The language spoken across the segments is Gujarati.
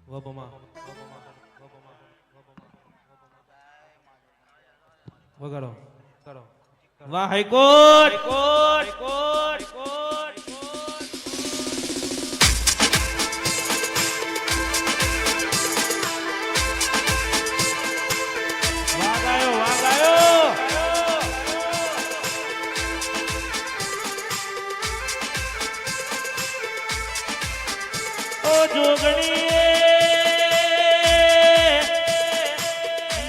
વબમાં વગાડો વાહ હાઈકોર્ટ જોગણી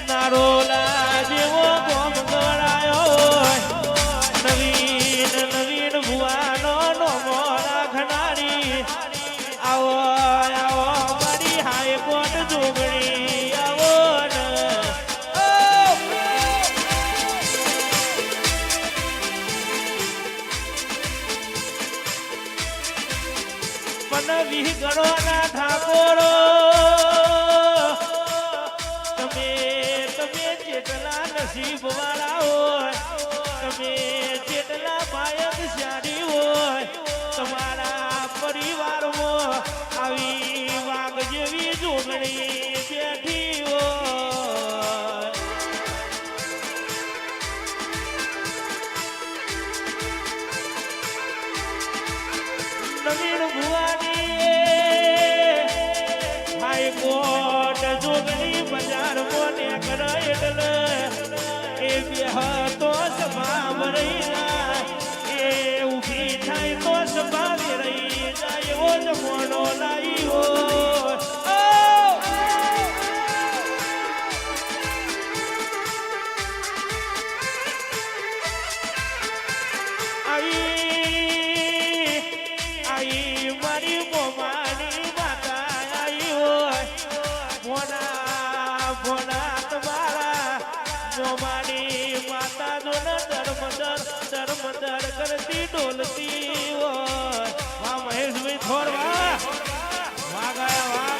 નારોલા જેવો ગોમ ગળાયો નવીન નવીન ભુવાનો નોમો રાખનારી આવો આવો મારી હાઈકોર્ટ જોગણી આવો વિહ ગણોના ઠાકોરો તમે જેટલા નસીબ વાળા હોય તમે જેટલા ભાગ્યશાળી હોય તમારા પરિવારમાં આવી વાઘ જેવી જોગણી બેઠી હોય નવીન ભુવાની હાઈકોર્ટ જોગણી બજાર મોને કરે એટલે એ બેહતો સભા ભરાઈ જાય એ ઊભી થાય તો સભા વેરાઈ જાય એવો જમવાનો લાવી હોય મારી મોમાની માતા આવી હોય ભોના તમારા મોમાની માતા જોને ધર્મદર કરતી ડોલતી હોય વાહ મહેશભાઈ થોર વાહ ગયા વાહ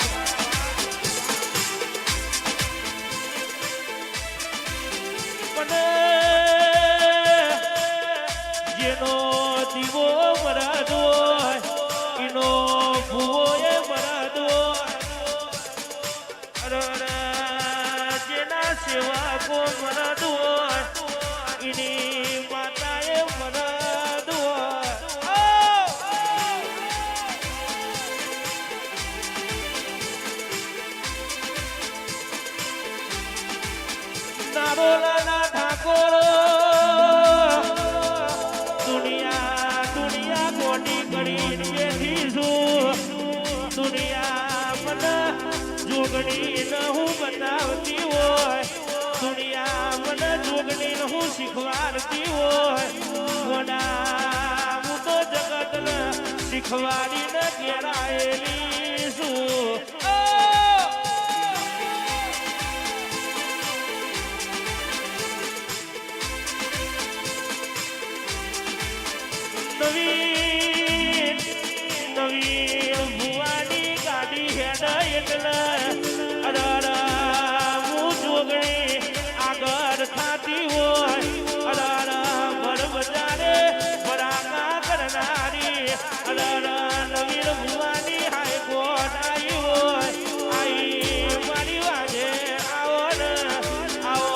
જેનો દીવો મરદ હોય એનો ભૂવો એ મરદ હોય જેના સેવાકો મરદ હોય એની માતા એ મરદ હોય નારોલાના ઠાકોરો દુનિયા કોટી કરીને બેઠી છું દુનિયા મને જોગણી ન હું બતાવતી હોય દુનિયા મને જોગણી ન હું શીખવાડતી હોય હું તો જગત ને શીખવાડીને ઘેરાયેલી છું નવીન ભુવાની ગાડી હેડ એટલે હું જોગણી આગળ થાતી હોય ભર બજારે ભરાકા કરનારી નવીન ભુવાની હાઈકોર્ટ આવી હોય આવી મારી વાજે આવો ને આવો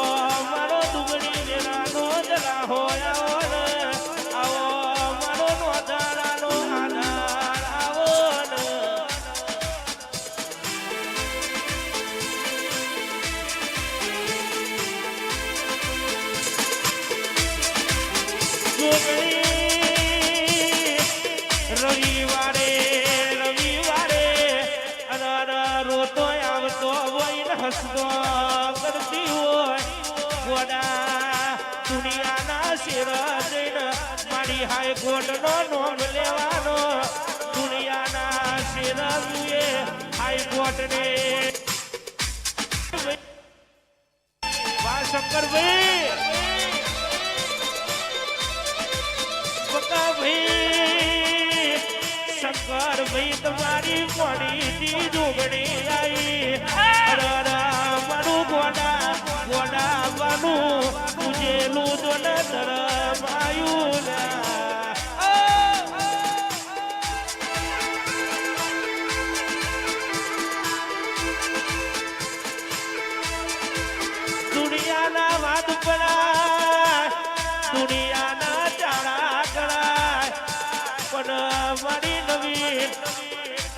મારો દુગડી જેલાનો જલા હોય આવો રવિવારે રોતો આવતો હોય ને હસતો કરતી હોય ગોડા દુનિયાના શેર જઈને મારી હાઈકોર્ટનો નોમ લેવાનો દુનિયાના શેર જુએ હાઈકોર્ટને વાહ શંકરભાઈ ભાઈ શંકર ભાઈ તમારી મોડી જોગણી આવી મારું ગોડા બાનું પૂજેલું તો ન ધરમ આવ્યું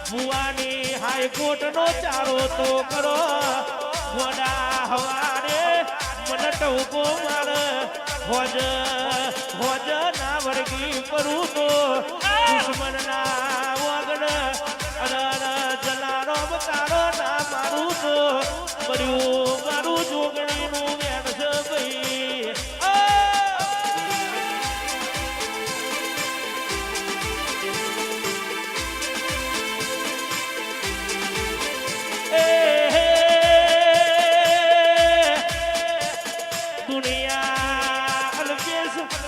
ભુવાની હાઈકોર્ટ નો ચારો તો કરો ગોડા હવારે મને ટવકો માર હોજ હોજ ના વળગી કરું તો દુશ્મન ના વગડ અરર જલારો તારો ના મારું તો મર્યું મારું જોગણી નું વેણ છે ભાઈ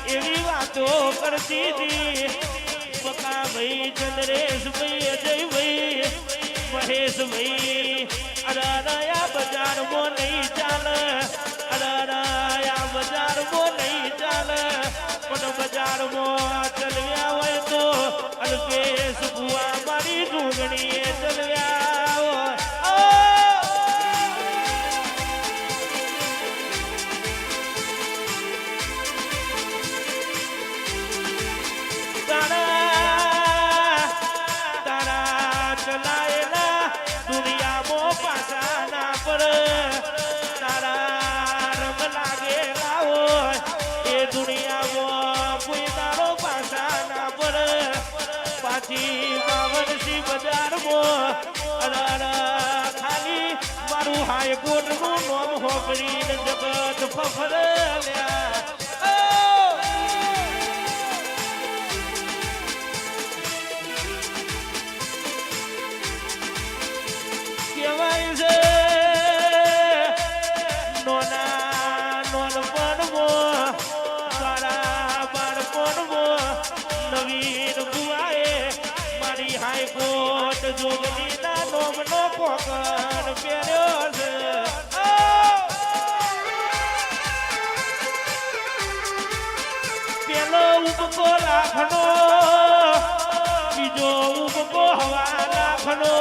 એવી વાતો કરતી હતી બકા ભાઈ ચંદ્રેશ ભાઈ અજય ભાઈ મહેશ ભાઈ અરરયા બજારમાં નહીં ચાલે અરરયા બજારમાં નહીં ચાલે પણ બજારમાં ચલવ્યા હોય તો અલ્પેશ બુઆ મારી ડુંગળીએ ચલવ્યા હોય દુનિયામાં પાછા ના પર તારા રંગ લાગેલા હોય એ દુનિયામાં કોઈ તારો પાછા ના પર પાછી બાવનસી બજારમાં ખાલી મારું હાઈકોર્ટ નું નામ હોકરીને જગત ફફડ્યા કહેવાય છે નોના નોનપણમાં મારા બાળપણમાં નવીન બુઆએ મારી હાઈકોર્ટ જોગણીના નોમનો કોકર પહેર્યો છે પેલો ઉબકો લાખનો બીજો ઉબકો હવા લાખનો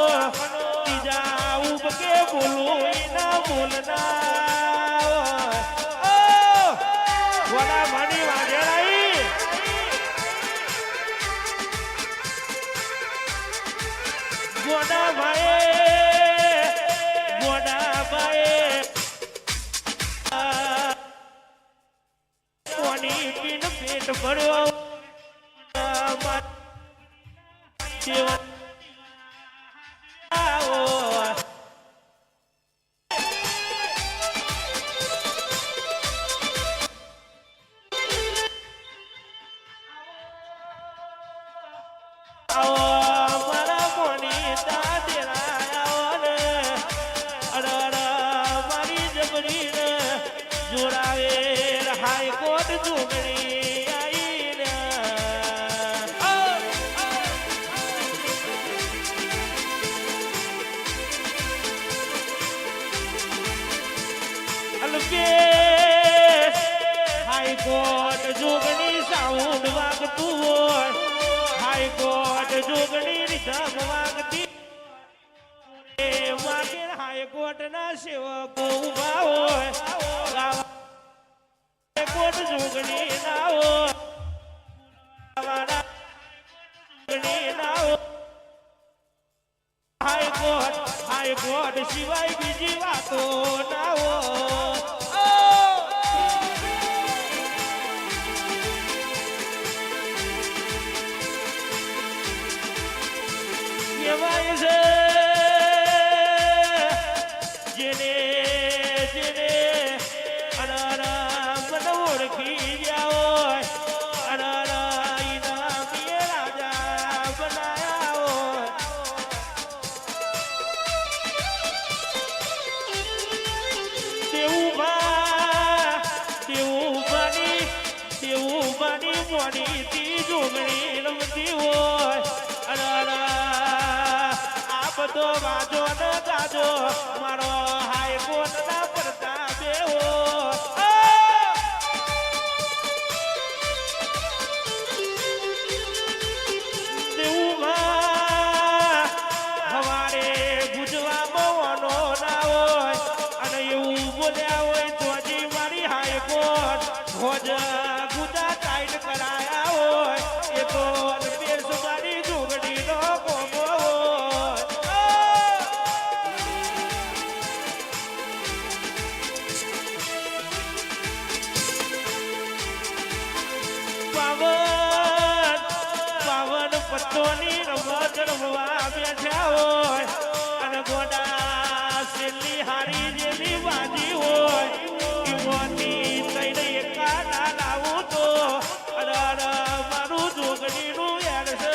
કે બોલું ના બોલના ગોડા માની વાજેરાઈ ગોડા ભાઈ કોની પીન પેટ ભર્યો હાઈકોર્ટ જોગણી આઈને અલ્પેશ હાઈકોર્ટ જોગણી સાઉન્ડ વાગતું હોય હાઈકોર્ટ જોગણી રીધમ વાગતી હાઈકોર્ટ ના સેવકો ઉભા હોય હાઈકોર્ટ જોગણી ના હોય હાઈકોર્ટ સિવાય બીજી વાતો ના હોય કહેવાય છે જેને જેને મને ઓળખી ગયા હોય ઇનામી રાજા બનાયા હોય દેવું બાની મોડી તી જોગણી રમતી હોય આ બધો વાજો ન ગાજો મારો હાઈકોર્ટ ના પડતા બેવો હવારે ગુજવામાં ના હોય અને એવું બોલ્યા હોય તો હજી મારી હાઈકોર્ટ હોજ ગુજા ટાઈટ કરાયા હોય એ તો પેશ મારી જોગડી નો કોમ રમતોની રમત રમવા બેઠા હોય અને ગોડા છેલ્લી હારી જેવી વાજી હોય ઈવોની તઈને એકા ના લાવું તો અરે મારું જોગણીનું યાર છે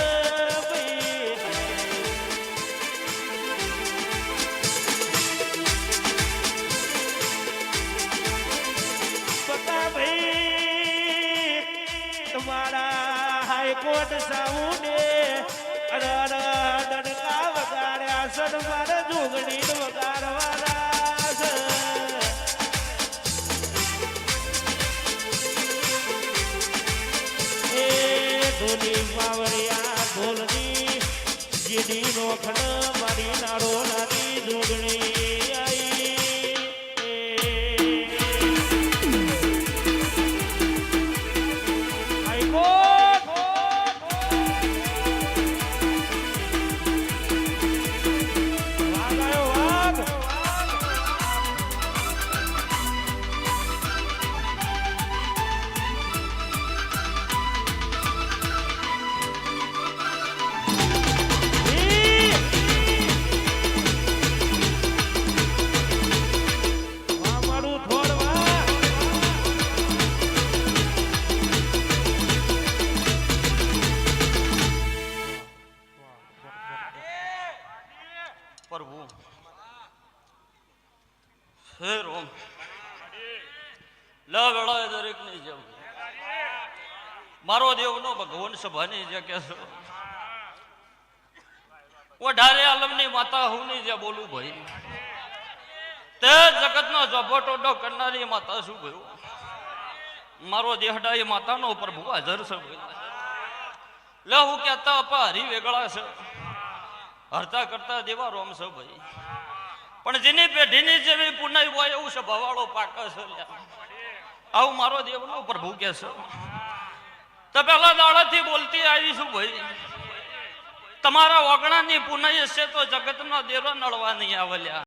ભાઈ બકા ભાઈ તમારા હાઈકોર્ટ સાઉને અરે ડડકા વગાડ્યા સન મારે જોગણી વગાડવાના છે એ ધોની પાવરિયા ઢોલની જીડી નોખણ મારી નાડો નાની જોગણી આઈ હાઈકોર્ટ વાગ આવ્યો વાગ વાહ મારું થોડ વાહ પ્રભુ હે રોમ લગડા દરેક ની જેમ મારો દેવનો ભગવાન સભાની જે કે છે ઓઢારે આલમની માતા હું ની જે બોલું ભાઈ તે જગતનો ઝપોટો કરનારી માતા શું ભયું મારો દેહડા એ માતાનો પ્રભુ હાજર છે લે હું કહેતા અપા હરી વેગળા છે હરતા કરતા દેવા રોમ છે ભાઈ પણ જેની પેઢીની જેવી પુનાઈ હોય એવું સભાવાળો પાક છે આવું મારો દેવનો પ્રભુ કે છે તો પેલા દાડાથી બોલતી આવીશું ભાઈ તમારા ઓગણાની પુનાઈ હશે તો જગતનો દેરો નળવા નહીં આવેલ્યા